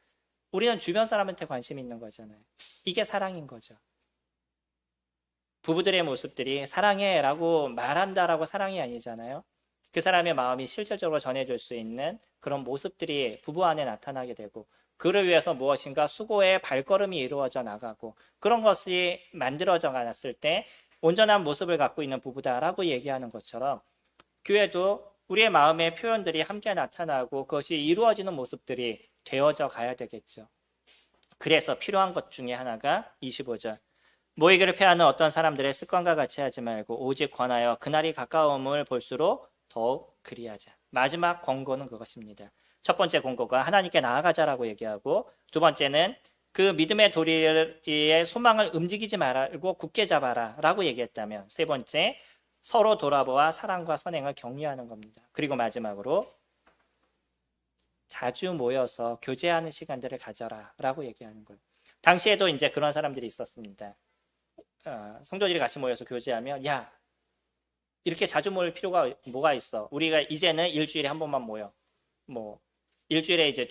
[SPEAKER 1] 우리는 주변 사람한테 관심이 있는 거잖아요. 이게 사랑인 거죠. 부부들의 모습들이 사랑해 라고 말한다라고 사랑이 아니잖아요. 그 사람의 마음이 실질적으로 전해줄 수 있는 그런 모습들이 부부 안에 나타나게 되고 그를 위해서 무엇인가 수고의 발걸음이 이루어져 나가고 그런 것이 만들어져 갔을 때 온전한 모습을 갖고 있는 부부다라고 얘기하는 것처럼 교회도 우리의 마음의 표현들이 함께 나타나고 그것이 이루어지는 모습들이 되어져 가야 되겠죠. 그래서 필요한 것 중에 하나가 25절. 모이기를 패하는 어떤 사람들의 습관과 같이 하지 말고 오직 권하여 그날이 가까움을 볼수록 더욱 그리하자. 마지막 권고는 그것입니다. 첫 번째 권고가 하나님께 나아가자라고 얘기하고 두 번째는 그 믿음의 도리의 소망을 움직이지 말고 굳게 잡아라 라고 얘기했다면 세 번째 서로 돌아보아 사랑과 선행을 격려하는 겁니다. 그리고 마지막으로 자주 모여서 교제하는 시간들을 가져라 라고 얘기하는 거예요. 당시에도 이제 그런 사람들이 있었습니다. 성도들이 같이 모여서 교제하면 야 이렇게 자주 모일 필요가 뭐가 있어? 우리가 이제는 일주일에 한 번만 모여. 뭐 일주일에 이제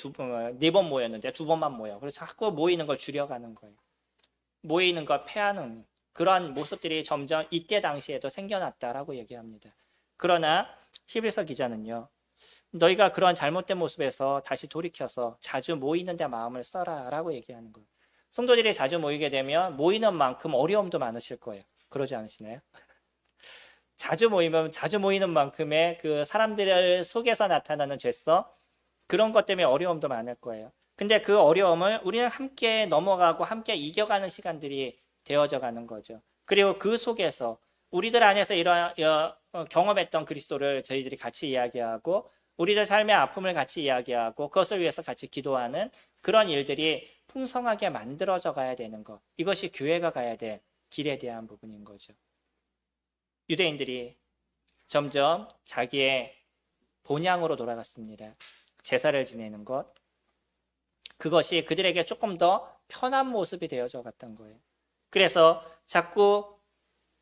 [SPEAKER 1] 네 번 모였는데 두 번만 모여. 그래서 자꾸 모이는 걸 줄여가는 거예요. 모이는 걸 패하는 그런 모습들이 점점 이때 당시에도 생겨났다라고 얘기합니다. 그러나 히브리서 기자는요. 너희가 그런 잘못된 모습에서 다시 돌이켜서 자주 모이는 데 마음을 써라 라고 얘기하는 거예요. 성도들이 자주 모이게 되면 모이는 만큼 어려움도 많으실 거예요. 그러지 않으시나요? 자주 모이면 자주 모이는 만큼의 그 사람들 속에서 나타나는 죄성 그런 것 때문에 어려움도 많을 거예요. 근데 그 어려움을 우리는 함께 넘어가고 함께 이겨가는 시간들이 되어져 가는 거죠. 그리고 그 속에서 우리들 안에서 이런 경험했던 그리스도를 저희들이 같이 이야기하고 우리들 삶의 아픔을 같이 이야기하고 그것을 위해서 같이 기도하는 그런 일들이 풍성하게 만들어져 가야 되는 것. 이것이 교회가 가야 될 길에 대한 부분인 거죠. 유대인들이 점점 자기의 본향으로 돌아갔습니다. 제사를 지내는 것. 그것이 그들에게 조금 더 편한 모습이 되어져 갔던 거예요. 그래서 자꾸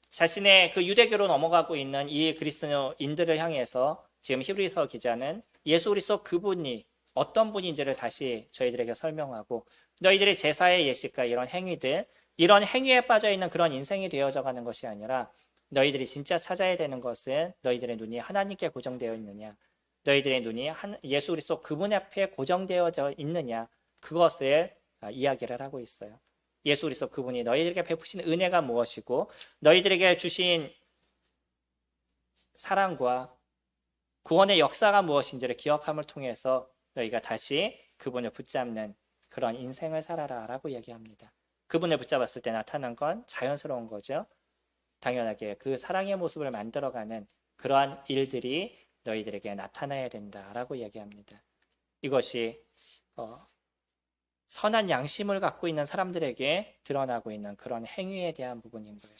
[SPEAKER 1] 자신의 그 유대교로 넘어가고 있는 이 그리스도인들을 향해서 지금 히브리서 기자는 예수 그리스도 그분이 어떤 분인지를 다시 저희들에게 설명하고 너희들이 제사의 예식과 이런 행위들 이런 행위에 빠져 있는 그런 인생이 되어져 가는 것이 아니라 너희들이 진짜 찾아야 되는 것은 너희들의 눈이 하나님께 고정되어 있느냐 너희들의 눈이 예수 그리스도 그분 앞에 고정되어져 있느냐 그것을 이야기를 하고 있어요. 예수 그리스도 그분이 너희들에게 베푸신 은혜가 무엇이고 너희들에게 주신 사랑과 구원의 역사가 무엇인지를 기억함을 통해서 너희가 다시 그분을 붙잡는 그런 인생을 살아라 라고 얘기합니다. 그분을 붙잡았을 때 나타난 건 자연스러운 거죠. 당연하게 그 사랑의 모습을 만들어가는 그러한 일들이 너희들에게 나타나야 된다라고 얘기합니다. 이것이 선한 양심을 갖고 있는 사람들에게 드러나고 있는 그런 행위에 대한 부분인 거예요.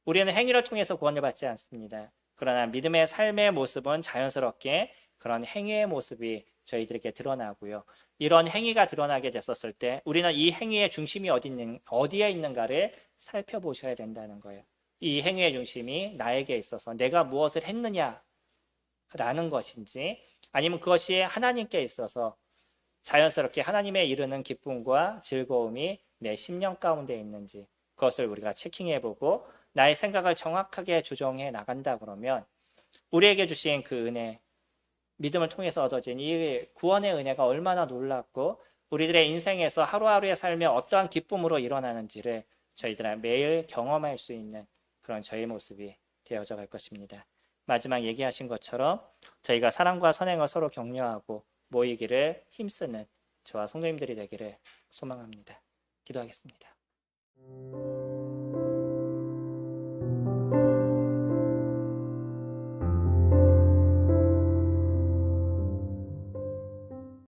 [SPEAKER 1] 우리는 행위를 통해서 구원을 받지 않습니다. 그러나 믿음의 삶의 모습은 자연스럽게 그런 행위의 모습이 저희들에게 드러나고요. 이런 행위가 드러나게 됐었을 때 우리는 이 행위의 중심이 어디에 있는가를 살펴보셔야 된다는 거예요. 이 행위의 중심이 나에게 있어서 내가 무엇을 했느냐라는 것인지 아니면 그것이 하나님께 있어서 자연스럽게 하나님에 이르는 기쁨과 즐거움이 내 심령 가운데 있는지 그것을 우리가 체킹해보고 나의 생각을 정확하게 조정해 나간다 그러면 우리에게 주신 그 은혜 믿음을 통해서 얻어진 이 구원의 은혜가 얼마나 놀랍고 우리들의 인생에서 하루하루의 삶에 어떠한 기쁨으로 일어나는지를 저희들은 매일 경험할 수 있는 그런 저의 모습이 되어져 갈 것입니다. 마지막 얘기하신 것처럼 저희가 사랑과 선행을 서로 격려하고 모이기를 힘쓰는 저와 성도님들이 되기를 소망합니다. 기도하겠습니다.